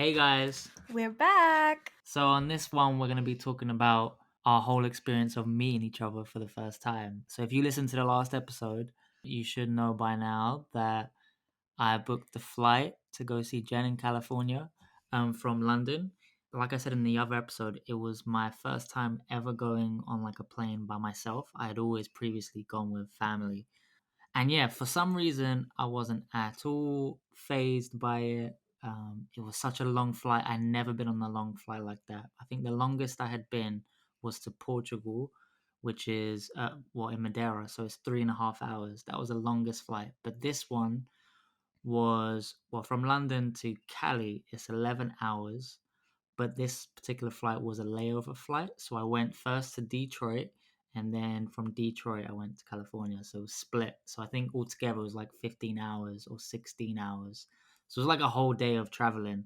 Hey guys. We're back. So on this one, we're going to be talking about our whole experience of meeting each other for the first time. So if you listened to the last episode, you should know by now that I booked the flight to go see Jen in California from London. Like I said in the other episode, it was my first time ever going on like a plane by myself. I had always previously gone with family. And yeah, for some reason, I wasn't at all phased by it. It was such a long flight. I'd never been on a long flight like that. I think the longest I had been was to Portugal, which is, in Madeira. So it's 3.5 hours. That was the longest flight. But this one was, from London to Cali, it's 11 hours. But this particular flight was a layover flight. So I went first to Detroit, and then from Detroit I went to California. So it was split. So I think altogether it was like 15 hours or 16 hours. So it was like a whole day of traveling.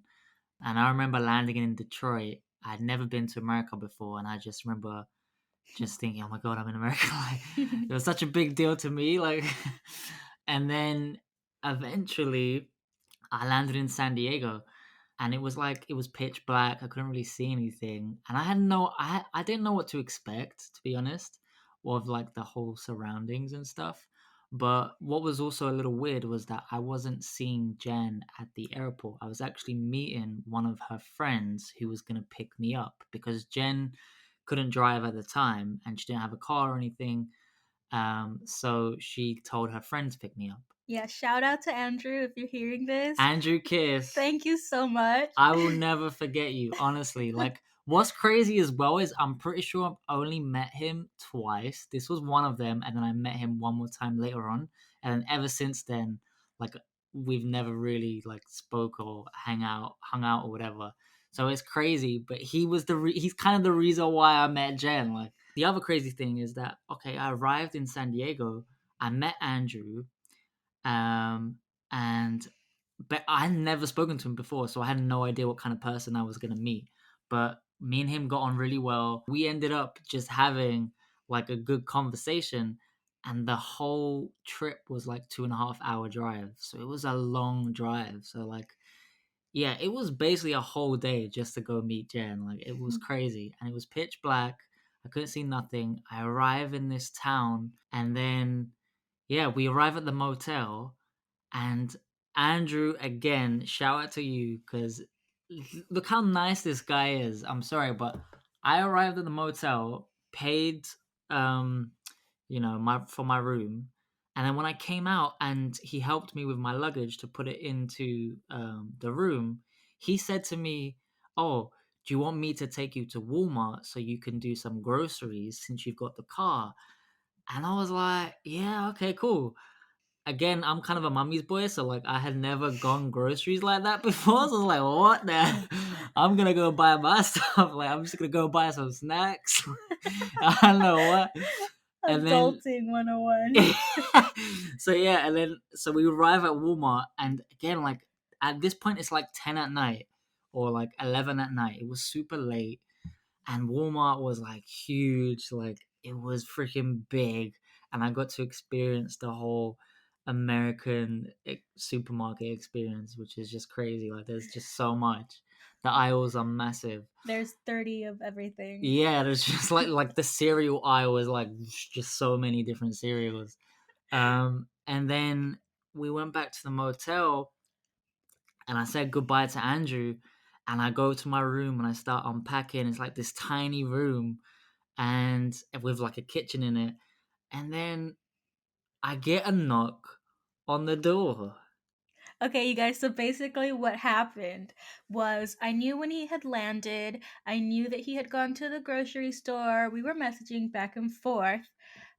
And I remember landing in Detroit. I'd never been to America before, and I just remember just thinking, "Oh my god, I'm in America!" Like, it was such a big deal to me. Like, and then eventually I landed in San Diego, and it was like it was pitch black. I couldn't really see anything, and I didn't know what to expect, to be honest, of like the whole surroundings and stuff. But what was also a little weird was that I wasn't seeing Jen at the airport. I was actually meeting one of her friends who was going to pick me up because Jen couldn't drive at the time and she didn't have a car or anything. So she told her friend to pick me up. Yeah, shout out to Andrew if you're hearing this. Andrew Kiss. Thank you so much. I will never forget you, honestly. Like, what's crazy as well is I'm pretty sure I've only met him twice. This was one of them, and then I met him one more time later on. And then ever since then, like, we've never really like spoke or hung out or whatever. So it's crazy, but he's kind of the reason why I met Jen. Like, the other crazy thing is that okay, I arrived in San Diego, I met Andrew, um, and but I had never spoken to him before, so I had no idea what kind of person I was gonna meet. But me and him got on really well. We ended up just having like a good conversation, and the whole trip was like 2.5 hour drive. So it was a long drive. So like, yeah, it was basically a whole day just to go meet Jen. Like it was crazy, and it was pitch black. I couldn't see nothing. I arrive in this town, and then yeah, we arrive at the motel, and Andrew, again, shout out to you because look how nice this guy is. I'm sorry, but I arrived at the motel, paid, um, my room, and then when I came out and he helped me with my luggage to put it into the room, he said to me, "Oh, do you want me to take you to Walmart so you can do some groceries since you've got the car?" And I was like, "Yeah, okay, cool." Again, I'm kind of a mummy's boy, so like I had never gone groceries like that before. So I was like, what the? I'm gonna go buy my stuff. Like I'm just gonna go buy some snacks. I don't know what. And then Adulting 101. so yeah, and then so we arrive at Walmart, and again, like at this point, it's like 10 at night or like 11 at night. It was super late, and Walmart was like huge, like it was freaking big, and I got to experience the whole American supermarket experience, which is just crazy. Like there's just so much. The aisles are massive. There's 30 of everything. Yeah, there's just like the cereal aisle is like just so many different cereals. And then we went back to the motel, and I said goodbye to Andrew, and I go to my room and I start unpacking. It's like this tiny room, and with like a kitchen in it. And then I get a knock on the door. Okay, you guys, so basically what happened was I knew when he had landed, I knew that he had gone to the grocery store. We were messaging back and forth.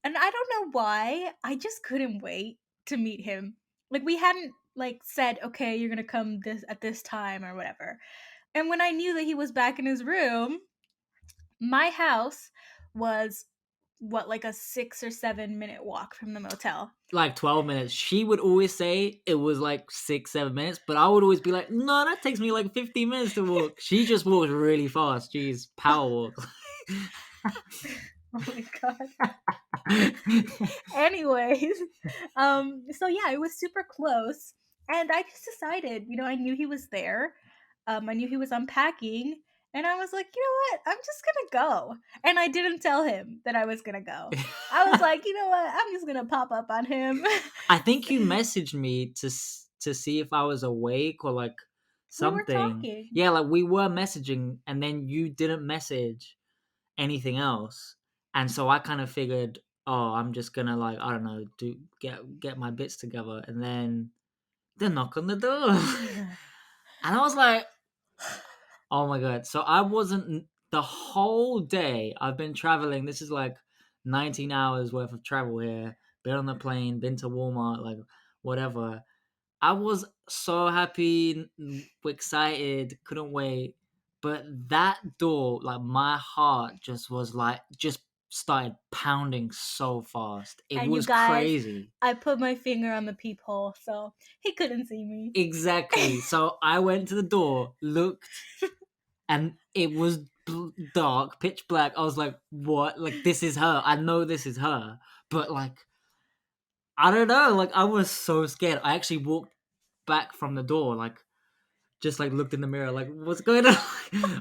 And I don't know why, I just couldn't wait to meet him. Like we hadn't like said, "Okay, you're going to come this at this time" or whatever. And when I knew that he was back in his room, my house was what, like a 6 or 7 minute walk from the motel. Like 12 minutes. She would always say it was like 6, 7 minutes, but I would always be like, no, that takes me like 15 minutes to walk. She just walks really fast. She's power walk. Oh my god. Anyways, so yeah, it was super close, and I just decided, I knew he was there. I knew he was unpacking, and I was like, you know what? I'm just gonna go. And I didn't tell him that I was gonna go. I was like, you know what? I'm just gonna pop up on him. I think you messaged me to see if I was awake or like We were something. talking. Yeah, like we were messaging, and then you didn't message anything else, and so I kind of figured, oh, I'm just gonna like I don't know, do get my bits together, and then the knock on the door, and I was like, oh my god! So I wasn't the whole day. I've been traveling. This is like 19 hours worth of travel here. Been on the plane, been to Walmart, like whatever. I was so happy, excited, couldn't wait. But that door, like my heart just was like, just started pounding so fast. It And you was guys, crazy. I put my finger on the peephole, so he couldn't see me. Exactly. So I went to the door, looked, and it was dark, pitch black. I was like, what? Like, this is her. I know this is her. But like, I don't know. Like, I was so scared. I actually walked back from the door, like, just like looked in the mirror, like what's going on?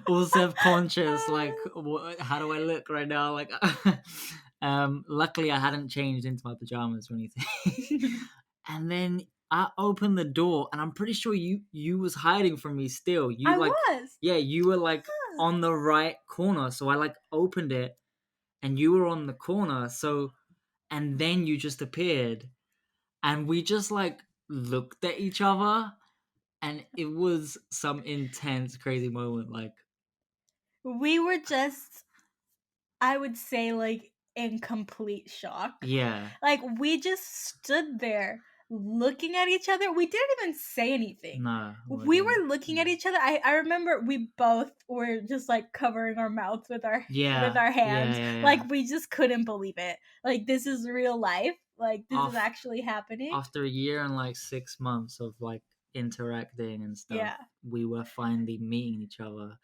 All self-conscious, like how do I look right now? Like, luckily I hadn't changed into my pajamas or anything. And then I opened the door, and I'm pretty sure you was hiding from me still. You I like, was. yeah, you were like on the right corner, so I like opened it, and you were on the corner. So, and then you just appeared, and we just like looked at each other, and it was some intense, crazy moment. Like, We were just, I would say, like, in complete shock. yeah, Like, we just stood there looking at each other. We didn't even say anything. no, we We didn't. were looking at each other. I remember we both were just like covering our mouths with Yeah, our yeah, hands. yeah, yeah. Like, we just couldn't believe it. Like, this is real life. Like, this is Off actually happening. After a year and like 6 months of like interacting and stuff, Yeah. we were finally meeting each other.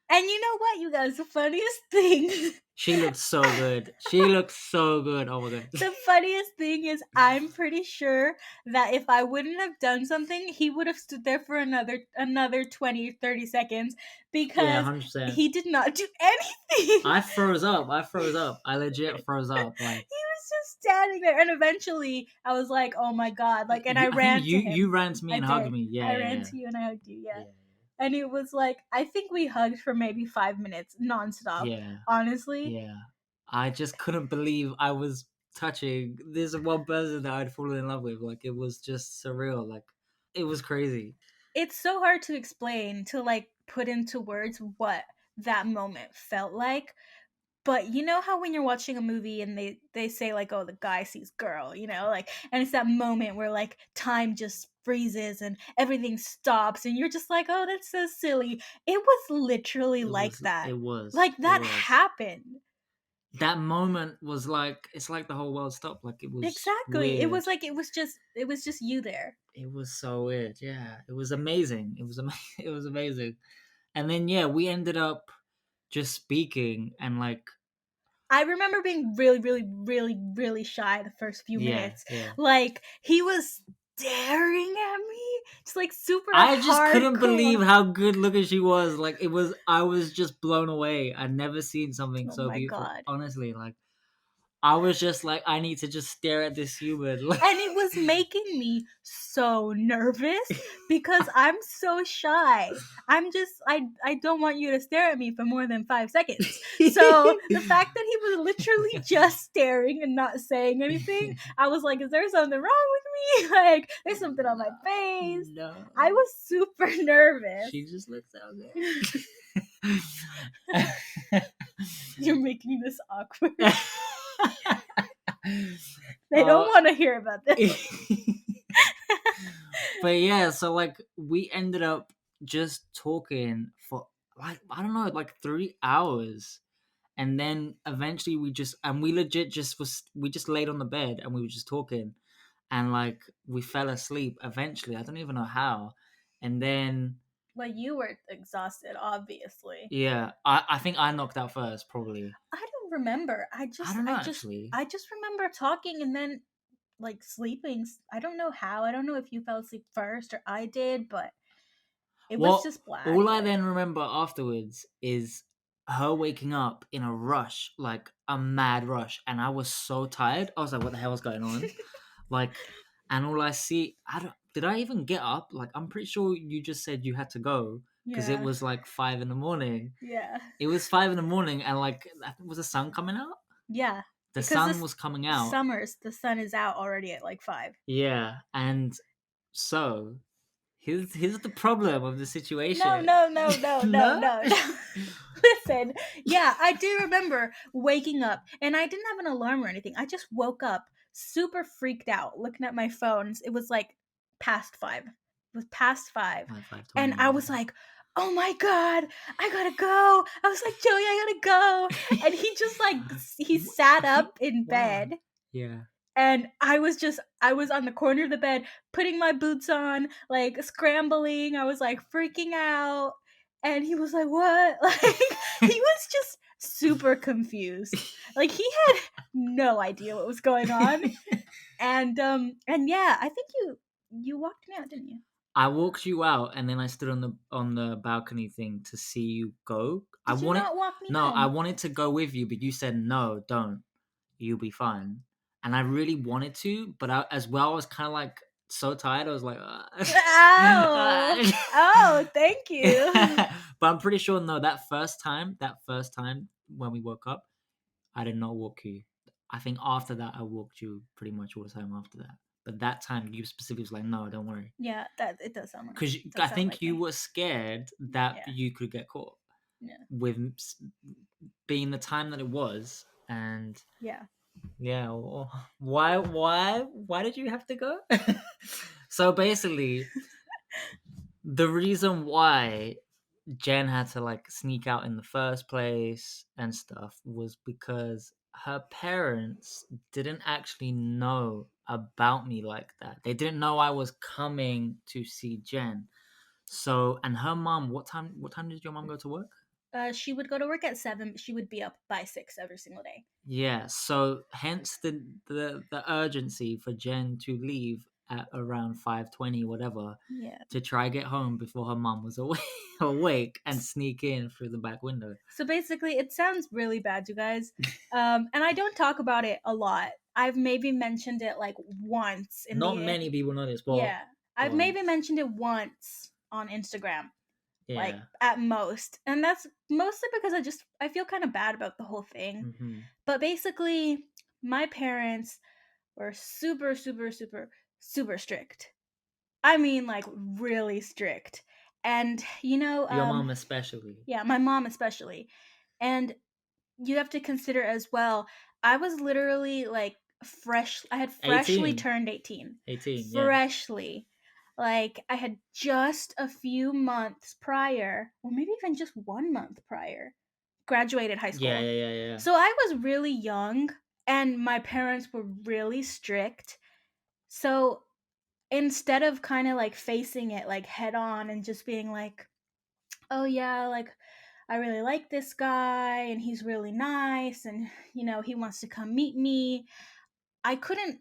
And you know what, you guys, the funniest thing She looked so good. She looked so good. Oh my god. the funniest thing is I'm pretty sure that if I wouldn't have done something, he would have stood there for another 20, 30 seconds Yeah, because 100%. he did not do anything. I froze up. I froze up. I legit froze up. Like, He was just standing there, and eventually I was like, "Oh my god!" Like, and I I think ran to you him. ran to me I and hugged did. me. Yeah, I yeah, ran yeah. to you and I hugged you. Yeah, Yeah, and it was like I think we hugged for maybe 5 minutes nonstop. yeah, Honestly, yeah. I just couldn't believe I was touching this one person that I'd fallen in love with. Like, it was just surreal. Like, it was crazy. it's so hard to explain, to like put into words what that moment felt like. But you know how when you're watching a movie and they say like, oh, the guy sees girl, like, and it's that moment where like time just freezes and everything stops and you're just like, oh, that's so silly. It was literally It like was. that. It was. Like, It that was. happened. That moment was like, it's like the whole world stopped. Like, it was Exactly. It was weird. like it was just you there. It was so weird. Yeah, it was amazing. It was it was amazing. And then yeah, we ended up just speaking and like, I remember being really, really, really, really shy the first few yeah, minutes. yeah. Like, he was staring at me, just like super I just couldn't believe hardcore. how good looking she was. Like, it was, I was just blown away. I'd never seen something Oh so my beautiful. god. Honestly, like, I was just like, I need to just stare at this human. And it was making me so nervous because I'm so shy. I don't want you to stare at me for more than 5 seconds. So the fact that he was literally just staring and not saying anything, I was like, is there something wrong with me? Like, there's something on my face. No, I was super nervous. she just looks so good. You're making this awkward. They don't want to hear about this. But yeah, so like we ended up just talking for like, I don't know, like 3 hours. And then eventually we legit just we just laid on the bed and we were just talking, and like we fell asleep eventually. I don't even know how. And then Well, you were exhausted, obviously. yeah, I think I knocked out first, probably. I don't remember. I don't know actually. I just remember talking and then like sleeping. I don't know how. I don't know if you fell asleep first or I did, but It was Well, just black. all I But... then remember afterwards is her waking up in a rush, like a mad rush, and I was so tired. I was like, "What the hell is going on?" Like, and all I see, I don't. Did I even get up? Like, I'm pretty sure you just said you had to go because it Yeah. was like 5 in the morning. Yeah. It was 5 in the morning, and like, was the sun coming out? Yeah. The Because sun this was coming out. summers, the sun is out already at like 5. Yeah, and so here's the problem of the No, situation. no, no, no, no, No. no, no. Listen, yeah, I do remember waking up, and I didn't have an alarm or anything. I just woke up super freaked out looking at my phones. It was like past 5. It was past 5. Like And 5:20. I was like, oh my God, I gotta go. I was like, Joey, I gotta go. And he just like, he sat I think up in wow. bed. Yeah. And I was on the corner of the bed, putting my boots on, like scrambling. I was like freaking out. And he was like, what? Like, he was just super confused. Like, he had no idea what was going on. And yeah, I think you walked me out, didn't you? I walked you out, and then I stood on the balcony thing to see you go. I Did you wanted not walk me no, I home? wanted to go with you, but you said no, don't. You'll be fine. And I really wanted to, but as well, I was kind of like so tired. I was like, Oh, oh, thank you. but I'm pretty sure no. That first time when we woke up, I did not walk you. I think after that, I walked you pretty much all the time after that. But that time, you specifically was like, no, don't worry. Yeah, that it does sound like. Because Does I sound think like you me. were scared that Yeah. you could get caught Yeah. with being the time that it was. And Yeah. yeah, why did you have to go? So basically, the reason why Jen had to like sneak out in the first place and stuff was because her parents didn't actually know about me like that. They didn't know I was coming to see Jen. So, and her mom, what time did your mom go to work? She would go to work at 7, but she would be up by 6 every single day. Yeah, so hence the urgency for Jen to leave at around 5:20 whatever Yeah. to try get home before her mom was awake and sneak in through the back window. So basically, it sounds really bad, you guys. And I don't talk about it a lot. I've maybe mentioned it like once in Not the many people know this. Well, yeah. I've maybe mentioned it once on Instagram, like yeah. at most, and that's mostly because I feel kind of bad about the whole thing. Hmm. But basically, my parents were super, super, super, super strict. I mean, like really strict. And Your mom especially. yeah, my mom especially. And you have to consider as well, I was literally like I had freshly 18. turned 18. 18, yeah. Freshly. Like I had just a few months prior, or maybe even just 1 month prior, graduated high school. Yeah. So I was really young and my parents were really strict. So instead of kind of like facing it like head on and just being like, oh yeah, like I really like this guy and he's really nice and he wants to come meet me. I couldn't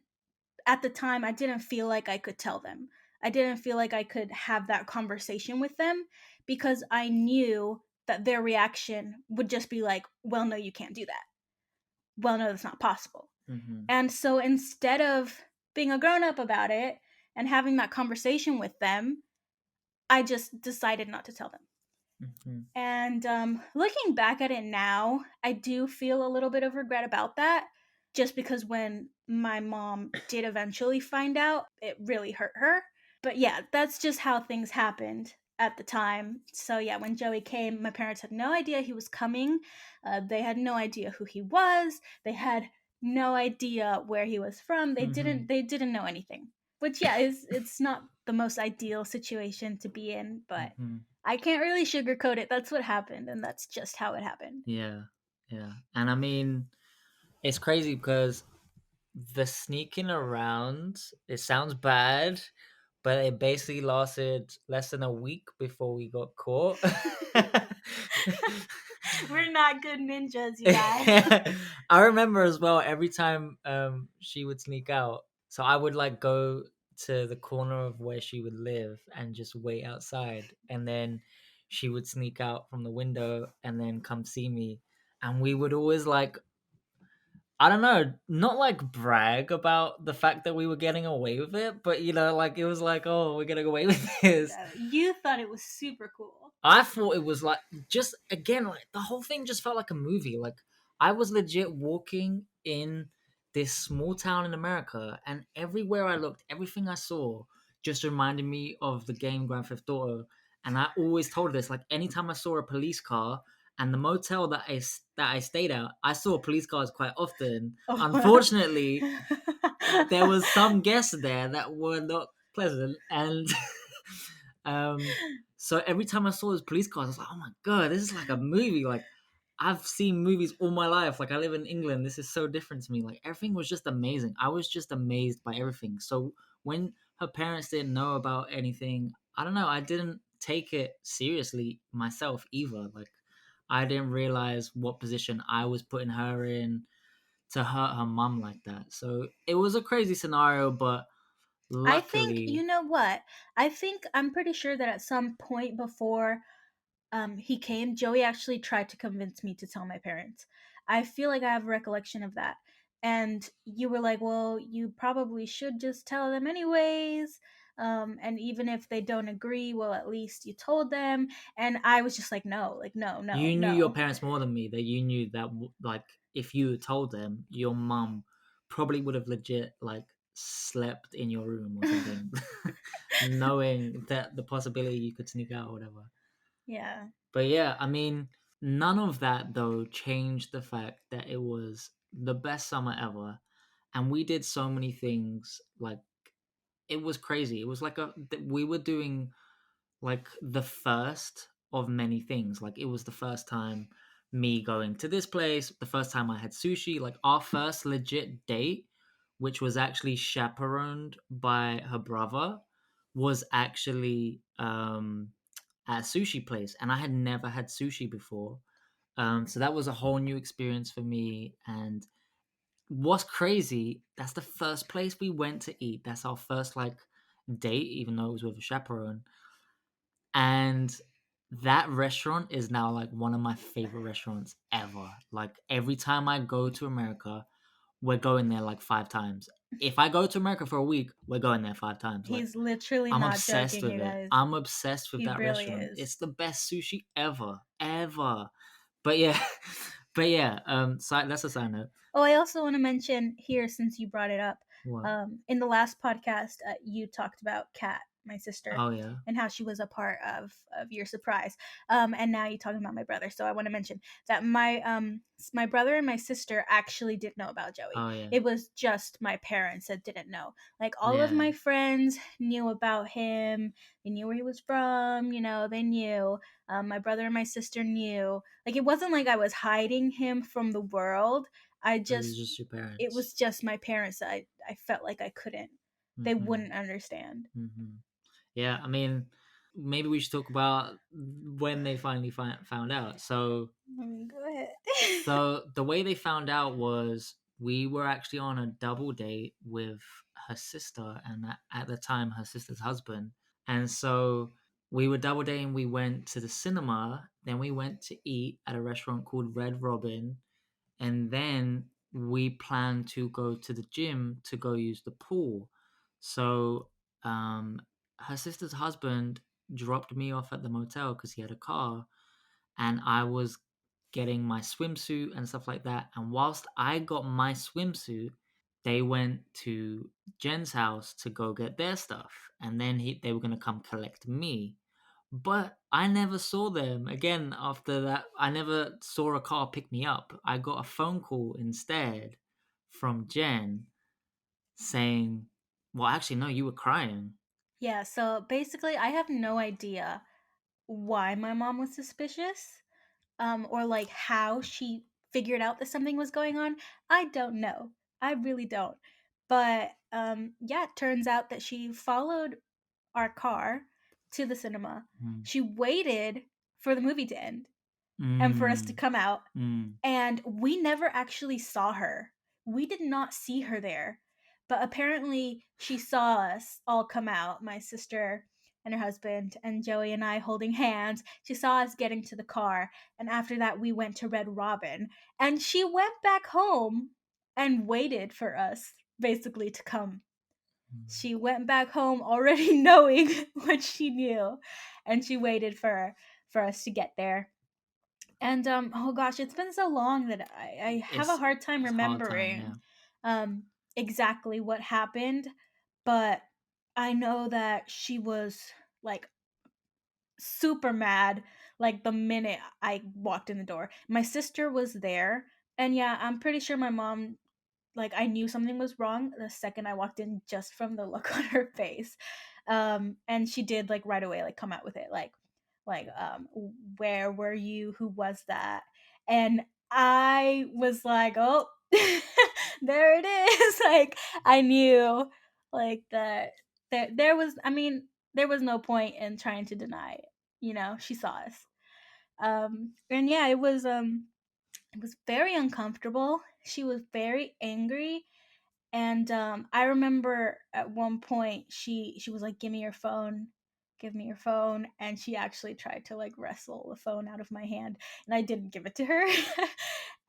At the time I didn't feel like I could tell them. I didn't feel like I could have that conversation with them because I knew that their reaction would just be like, well, no, you can't do that. Well, no, that's not possible. Hmm. And so instead of being a grown up about it and having that conversation with them, I just decided not to tell them. Hmm. And looking back at it now, I do feel a little bit of regret about that. Just because when my mom did eventually find out, it really hurt her. But yeah, that's just how things happened at the time. So yeah, when Joey came, my parents had no idea he was coming. They had no idea who he was. They had no idea where he was from. They Hmm. didn't know anything. Which yeah, it's not the most ideal situation to be in, but Hmm. I can't really sugarcoat it. That's what happened, and that's just how it happened. Yeah. And I mean, it's crazy because the sneaking around, it sounds bad, but it basically lasted less than a week before we got caught. We're not good ninjas, you guys. I remember as well every time she would sneak out. So I would like go to the corner of where she would live and just wait outside, and then she would sneak out from the window and then come see me, and we would always like, I don't know, not like brag about the fact that we were getting away with it, but like it was like, oh, we're getting away with this. You thought it was super cool. I thought it was like, just again, like the whole thing just felt like a movie. Like I was legit walking in this small town in America, and everywhere I looked, everything I saw just reminded me of the game Grand Theft Auto. And I always told this, like anytime I saw a police car, and the motel that I stayed at, I saw police cars quite often. Oh. Unfortunately, there was some guests there that were not pleasant, and so every time I saw those police cars, I was like, oh my god, this is like a movie. Like I've seen movies all my life. Like I live in England. This is so different to me. Like everything was just amazing. I was just amazed by everything. So when her parents didn't know about anything, I don't know, I didn't take it seriously myself either. Like I didn't realize what position I was putting her in to hurt her mum like that. So it was a crazy scenario, but I think, luckily, you know what? I'm pretty sure that at some point before he came, Joey actually tried to convince me to tell my parents. I feel like I have a recollection of that. And you were like, well, you probably should just tell them anyways. And even if they don't agree, well, at least you told them. And I was just like, no, like, no, no, you knew your no. parents more than me. That you knew that, like, if you had told them, your mum probably would have legit like slept in your room or something, knowing that the possibility you could sneak out or whatever. Yeah. But yeah, I mean, none of that though changed the fact that it was the best summer ever, and we did so many things. Like it was crazy. It was like we were doing like the first of many things. Like it was the first time me going to this place, the first time I had sushi, like our first legit date, which was actually chaperoned by her brother, was actually at a sushi place, and I had never had sushi before. So that was a whole new experience for me. And what's crazy, that's the first place we went to eat. That's our first like date, even though it was with a chaperone. And that restaurant is now like one of my favorite restaurants ever. Like every time I go to America, we're going there like 5 times. If I go to America for a week, we're going there 5 times. Like He's literally I'm not obsessed joking, with you it. guys. I'm obsessed with He that really restaurant. is. It's the best sushi ever, ever. But yeah, but yeah. That's a side note. Oh, I also want to mention here, since you brought it up, What? in the last podcast, you talked about Kat, my sister, Oh yeah. and how she was a part of your surprise. And now you're talking about my brother. So I want to mention that my brother and my sister actually did know about Joey. Oh yeah. It was just my parents that didn't know. Like all of Yeah. my friends knew about him. They knew where he was from. They knew. My brother and my sister knew. Like it wasn't like I was hiding him from the world. It was just your parents. It was just my parents that I felt like I couldn't. They wouldn't understand. Mm-hmm. Yeah, I mean, maybe we should talk about when they finally found out. So, Go ahead. so the way they found out was we were actually on a double date with her sister, and at the time, her sister's husband. And so we were double dating. We went to the cinema, then we went to eat at a restaurant called Red Robin, and then we planned to go to the gym to go use the pool. So um, her sister's husband dropped me off at the motel because he had a car, and I was getting my swimsuit and stuff like that. And whilst I got my swimsuit, they went to Jen's house to go get their stuff, and then they were gonna come collect me. But I never saw them again after that. I never saw a car pick me up. I got a phone call instead from Jen saying, well, actually, no, you were crying. Yeah, so basically, I have no idea why my mom was suspicious, or like how she figured out that something was going on. I don't know. I really don't. But yeah, it turns out that she followed our car to the cinema. Mm. She waited for the movie to end and for us to Mm. come out. Mm. And we never actually saw her. We did not see her there. But apparently, she saw us all come out, my sister and her husband, and Joey and I holding hands. She saw us getting to the car. And after that, we went to Red Robin. And she went back home and waited for us, basically, to come. She went back home already knowing what she knew. And she waited for us to get there. And oh gosh, it's been so long that I have a It's hard time it's hard time, remembering yeah. um exactly what happened, but I know that she was like super mad like the minute I walked in the door. My sister was there, and yeah, I'm pretty sure my mom, like, I knew something was wrong the second I walked in just from the look on her face. And she did like right away like come out with it like where were you? Who was that? And I was like, "Oh, there it is." Like I knew like that there was, I mean, there was no point in trying to deny it. You know, she saw us. And yeah, it was very uncomfortable. She was very angry, and I remember at one point she was like, give me your phone," and she actually tried to like wrestle the phone out of my hand, and I didn't give it to her.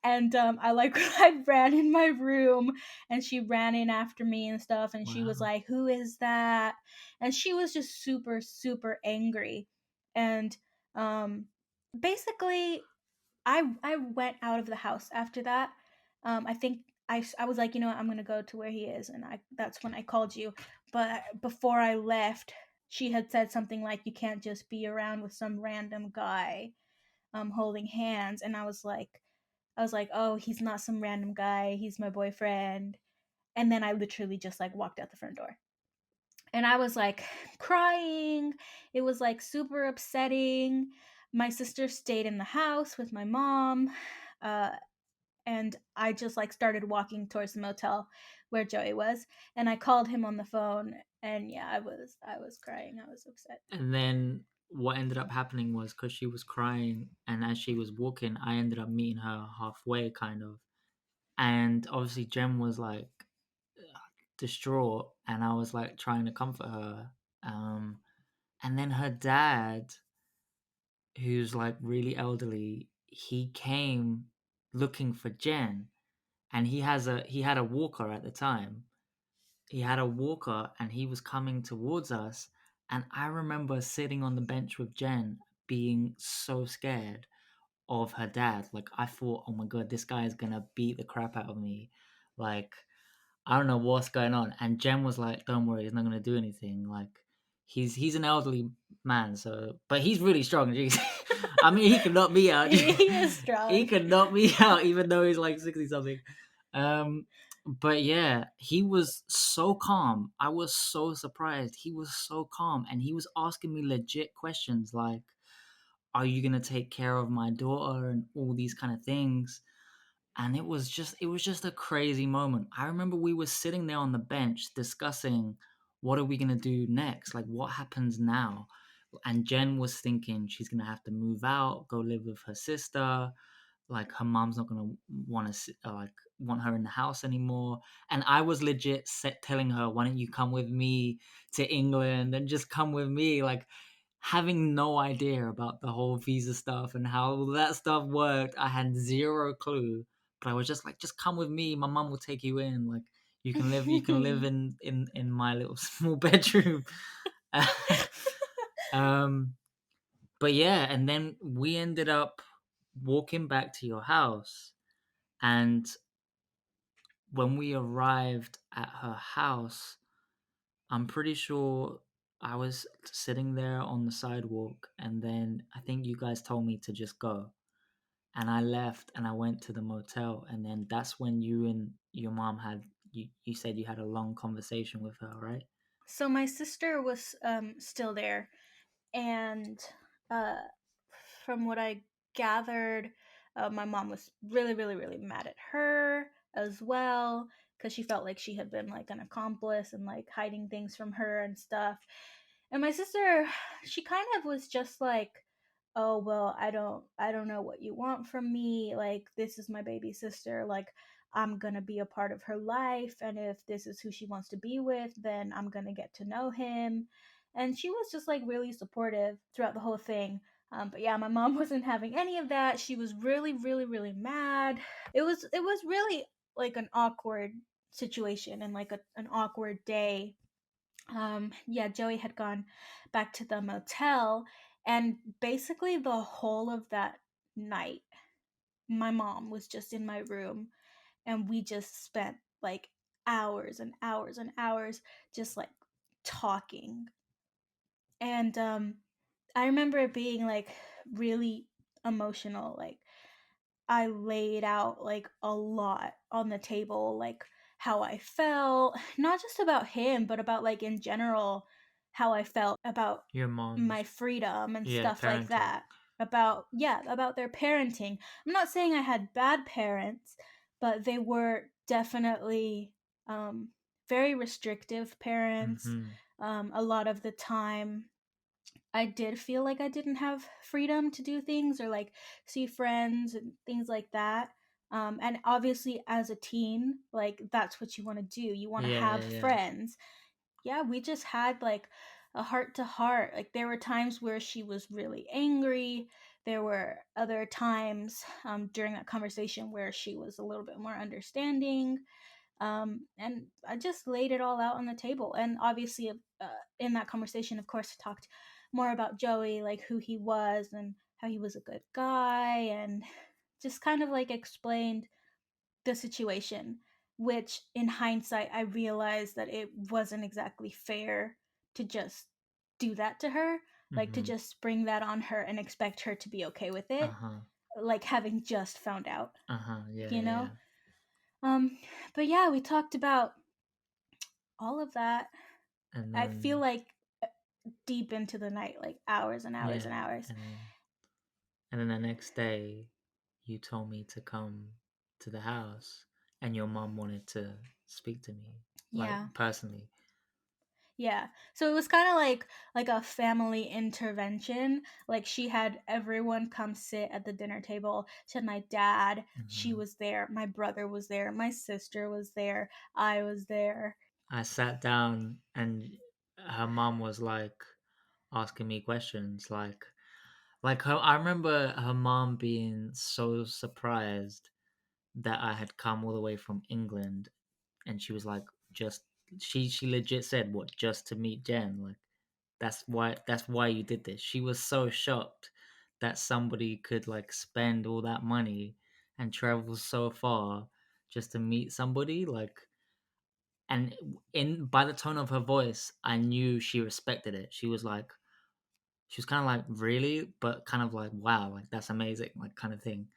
And I like I ran in my room, and she ran in after me and stuff, and she was Wow. like, "Who is that?" And she was just super super angry. And um basically I went out of the house after that. I think I was like, you know what, I'm gonna go to where he is, and I that's when I called you. But before I left, she had said something like, "You can't just be around with some random guy, holding hands," and I was like, "Oh, he's not some random guy. He's my boyfriend." And then I literally just like walked out the front door. And I was like crying. It was like super upsetting. My sister stayed in the house with my mom. Uh, and I just like started walking towards the motel where Joey was, and I called him on the phone, and yeah, I was crying. I was upset. And then what ended up happening was because she was crying, and as she was walking, I ended up meeting her halfway, kind of. And obviously, Jem was like distraught, and I was like trying to comfort her. And then her dad, who's like really elderly, he came looking for Jen, and he had a walker at the time. He had a walker, and he was coming towards us. And I remember sitting on the bench with Jen, being so scared of her dad. Like I thought, oh my god, this guy is gonna beat the crap out of me. Like I don't know what's going on. And Jen was like, "Don't worry, he's not gonna do anything." Like he's an elderly man, so but he's really strong. Jeez. I mean, he can knock me out. He is He strong. can knock me out, even though he's like 60 something. Um, but yeah, he was so calm. I was so surprised. He was so calm, and he was asking me legit questions like, "Are you gonna take care of my daughter?" and all these kind of things. And it was just a crazy moment. I remember we were sitting there on the bench discussing what are we going to do next? Like what happens now? And Jen was thinking she's going to have to move out, go live with her sister, like her mom's not going to want to like want her in the house anymore. And I was legit telling her, why don't you come with me to England and just come with me, like having no idea about the whole visa stuff and how that stuff worked. I had zero clue, but I was just like, just come with me. My mom will take you in. Like you can live in my little small bedroom. um, but yeah, and then we ended up walking back to your house, and when we arrived at her house, I'm pretty sure I was sitting there on the sidewalk, and then I think you guys told me to just go. And I left and I went to the motel, and then that's when you and your mom had you said you had a long conversation with her, right? So my sister was still there, and uh, from what I gathered, my mom was really, really, really mad at her as well because she felt like she had been like an accomplice and like hiding things from her and stuff. And my sister, she kind of was just like, "Oh well, I don't know what you want from me. Like this is my baby sister. Like I'm going to be a part of her life. And if this is who she wants to be with, then I'm going to get to know him. And she was just like really supportive throughout the whole thing. But yeah, my mom wasn't having any of that. She was really, really, really mad. It was really like an awkward situation and like an awkward day. Yeah, Joey had gone back to the motel, and basically the whole of that night, my mom was just in my room, and we just spent like hours and hours and hours just like talking. And I remember it being like really emotional. Like I laid out like a lot on the table, like how I felt, not just about him, but about like in general how I felt about Your my mom's, freedom and yeah, stuff like parenting. that. About, yeah, about their parenting. I'm not saying I had bad parents, but they were definitely um, very restrictive parents. Mm-hmm. A lot of the time, I did feel like I didn't have freedom to do things or like see friends and things like that. And obviously, as a teen, like that's what you want to do. You want to Yeah, have yeah, yeah. friends. Yeah, we just had like a heart to heart. Like there were times where she was really angry. There were other times during that conversation where she was a little bit more understanding. And I just laid it all out on the table. And obviously, in that conversation, of course, I talked more about Joey, like who he was and how he was a good guy, and just kind of like explained the situation. Which, in hindsight, I realized that it wasn't exactly fair to just do that to her, like to Mm-hmm. just spring that on her and expect her to be okay with it, Uh-huh. like having just found out, Uh-huh. Yeah, you yeah, know? yeah. Um, but yeah, we talked about all of that. And I feel then, like deep into the night, like hours and hours yeah, and hours. and then and then the next day you told me to come to the house and your mom wanted to speak to me, like Yeah. personally. Yeah. So it was kind of like a family intervention. Like she had everyone come sit at the dinner table. She had my dad, she Mm-hmm. was there, my brother was there, my sister was there, I was there. I sat down and her mom was like asking me questions like her I remember her mom being so surprised that I had come all the way from England, and she was like, just she legit said, what, just to meet Jen? Like that's why you did this. She was so shocked that somebody could like spend all that money and travel so far just to meet somebody, like, and in by the tone of her voice I knew she respected it. She was kind of like, really, but kind of like, wow, like that's amazing, like kind of thing.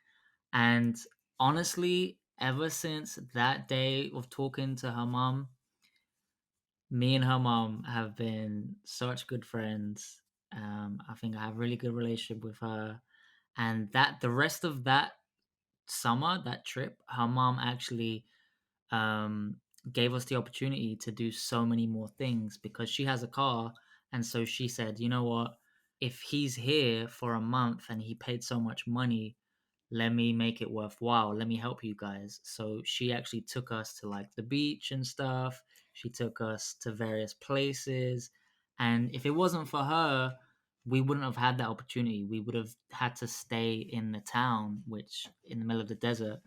And honestly, ever since that day of talking to her mom, me and her mom have been such good friends. I think I have a really good relationship with her, and that the rest of that summer, that trip, her mom actually um, gave us the opportunity to do so many more things because she has a car, and so she said, you know what, if he's here for a month and he paid so much money, let me make it worthwhile, let me help you guys. So she actually took us to like the beach and stuff. She took us to various places, and if it wasn't for her, we wouldn't have had that opportunity. We would have had to stay in the town, which in the middle of the desert,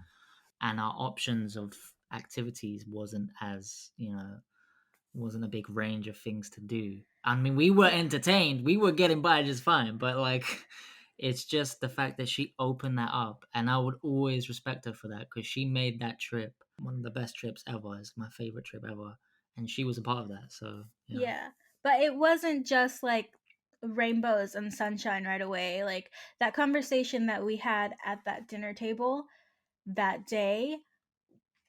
and our options of activities wasn't a big range of things to do. I mean, we were Yeah. entertained, we were getting by just fine, but like, it's just the fact that she opened that up, and I would always respect her for that because she made that trip one of the best trips ever. It's my favorite trip ever, and she was a part of that. So yeah, Yeah. But it wasn't just like rainbows and sunshine right away. Like that conversation that we had at that dinner table that day,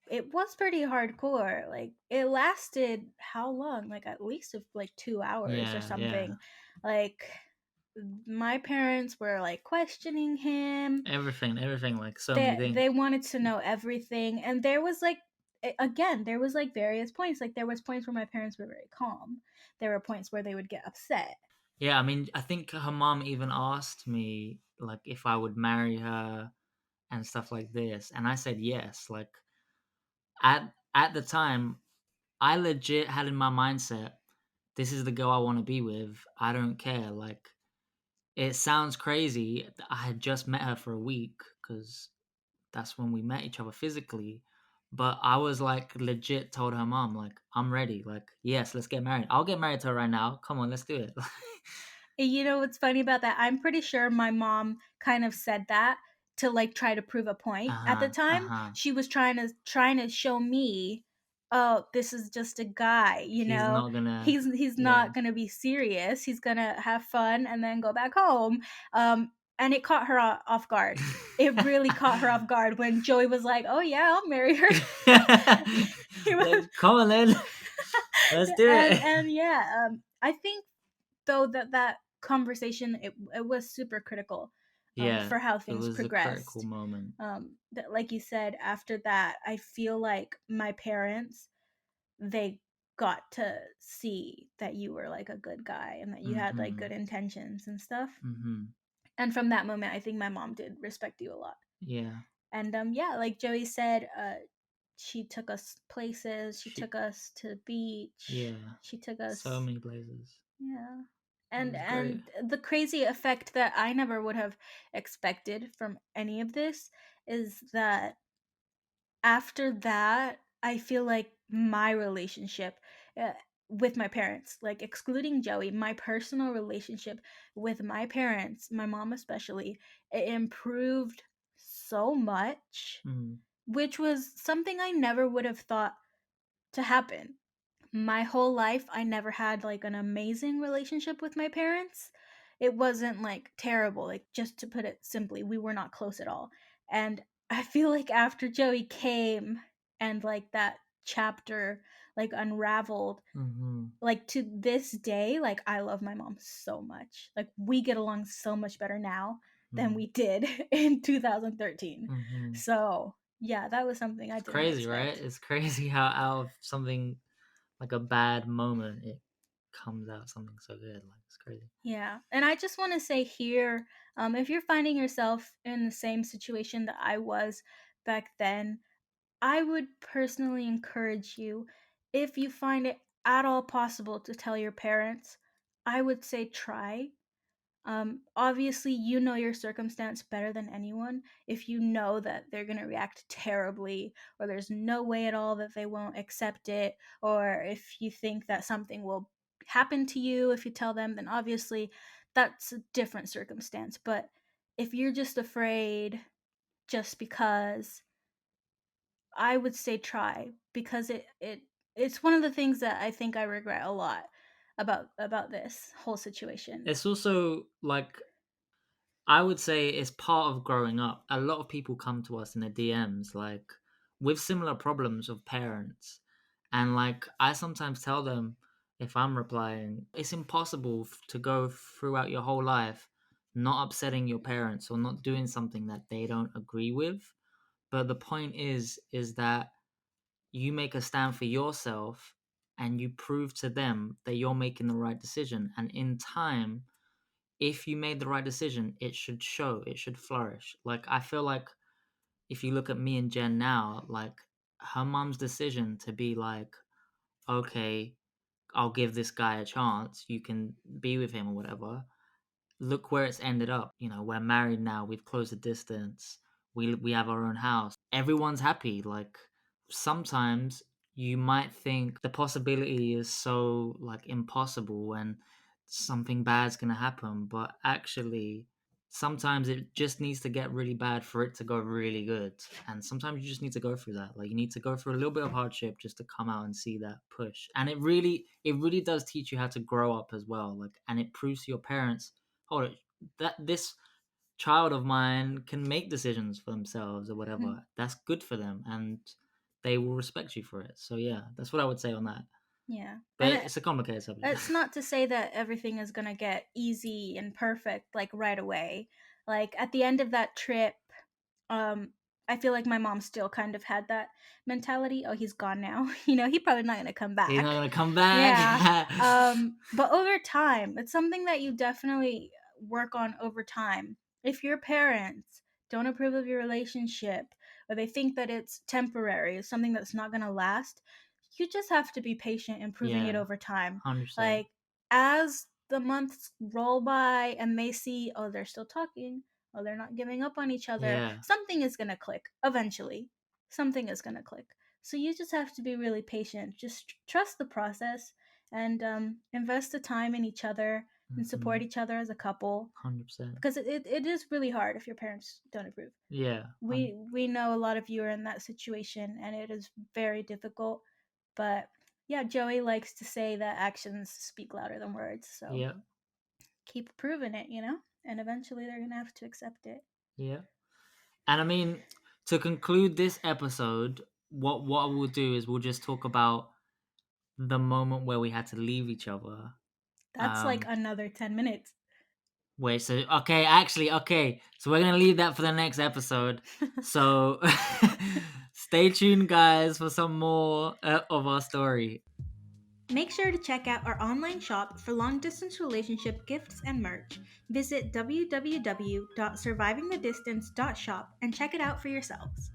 it was pretty hardcore. Like it lasted how long? Like at least of like 2 hours or yeah, yeah. something. Like my parents were like questioning him. Everything, like so many They things. wanted to know everything, and there was like again, there was like various points. Like there was points where my parents were very calm. There were points where they would get upset. Yeah, I mean, I think her mom even asked me like if I would marry her and stuff like this, and I said yes. Like, At the time, I legit had in my mindset, this is the girl I want to be with. I don't care. Like, it sounds crazy. I had just met her for a week because that's when we met each other physically. But I was like legit told her mom, like, I'm ready. Like, yes, let's get married. I'll get married to her right now. Come on, let's do it. And you know what's funny about that? I'm pretty sure my mom kind of said that to like try to prove a point. At the Uh-huh. time, Uh-huh. she was trying to show me, oh, this is just a guy, He's not gonna He's yeah. not gonna be serious. He's gonna have fun and then go back home. And it caught her off guard. It really caught her off guard when Joey was like, "Oh yeah, I'll marry her." He was, Come on then. Let's do it. and yeah, I think though that conversation, it was super critical Yeah, for how it things was a critical progressed. moment. That, like you said, after that, I feel like my parents, they got to see that you were like a good guy and that you had like good Mhm. intentions and stuff. Mhm. And from that moment, I think my mom did respect you a lot. Yeah. And yeah, like Joey said, she took us places. She She took us to the beach. yeah. She took So us, many places. yeah. It And was great. the crazy effect that I never would have expected from any of this is that after that, I feel like my relationship uh, with my parents, like excluding Joey, my personal relationship with my parents, my mom especially, it improved so much, Mm. which was something I never would have thought to happen. My whole life, I never had like an amazing relationship with my parents. It wasn't like terrible, like just to put it simply, we were not close at all. And I feel like after Joey came and like that chapter like unraveled, Mhm. like to this day, like I love my mom so much. Like we get along so much better now than Mm. we did in 2013. Mhm. So, yeah, that was something I It's didn't crazy, right? expect. It's crazy how out of something like a bad moment it comes out something so good. Like, it's crazy. Yeah. And I just want to say here, if you're finding yourself in the same situation that I was back then, I would personally encourage you, if you find it at all possible to tell your parents, I would say try. Obviously, you know your circumstance better than anyone. If you know that they're going to react terribly, or there's no way at all that they won't accept it, or if you think that something will happen to you if you tell them, then obviously that's a different circumstance. But if you're just afraid just because, I would say try, because it's one of the things that I think I regret a lot about this whole situation. It's also like I would say it's part of growing up. A lot of people come to us in the DMs like with similar problems of parents. And like I sometimes tell them if I'm replying, it's impossible to go throughout your whole life not upsetting your parents or not doing something that they don't agree with. But the point is that you make a stand for yourself and you prove to them that you're making the right decision. And in time, if you made the right decision, it should show, it should flourish. Like, I feel like if you look at me and Jen now, like, her mom's decision to be like, okay, I'll give this guy a chance, you can be with him or whatever. Look where it's ended up. You know, we're married now, we've closed the distance, we have our own house. Everyone's happy. Like sometimes you might think the possibility is so like impossible and something bad's gonna happen, but actually sometimes it just needs to get really bad for it to go really good. And sometimes you just need to go through that. Like you need to go through a little bit of hardship just to come out and see that push. And it really does teach you how to grow up as well. Like and it proves to your parents, hold it, that this child of mine can make decisions for themselves or Mhm. whatever. That's good for them and they will respect you for it. So yeah, that's what I would say on that. Yeah. But And it's a complicated subject. it's not to say that everything is going to get easy and perfect like right away. Like at the end of that trip, um I feel like my mom still kind of had that mentality, oh, he's gone now. He's probably not going to come He's not back. gonna come Yeah. back. But over time, it's something that you definitely work on over time. If your parents don't approve of your relationship, or they think that it's temporary, it's something that's not going to last, you just have to be patient in proving it Yeah. over time. 100%. Like, as the months roll by and they see, oh, they're still talking, oh, they're not giving up on each other, Yeah. something is going to click eventually. Something is going to click. So you just have to be really patient. Just trust the process and invest the time in each other and support each other as a couple, 100%. because it is really hard if your parents don't approve. Yeah. We know a lot of you are in that situation, and it is very difficult. But yeah, Joey likes to say that actions speak louder than words. So Yeah. keep proving it, and eventually they're gonna have to accept it. Yeah. And I mean, to conclude this episode, what we'll do is we'll just talk about the moment where we had to leave each other. That's like another 10 minutes. Wait, so okay. So we're gonna leave that for the next episode. So stay tuned, guys, for some more of our story. Make sure to check out our online shop for long-distance relationship gifts and merch. Visit www.survivingthedistance.shop and check it out for yourselves.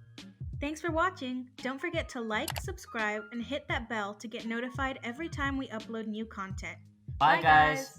Thanks for watching. Don't forget to like, subscribe, and hit that bell to get notified every time we upload new content. Bye, guys.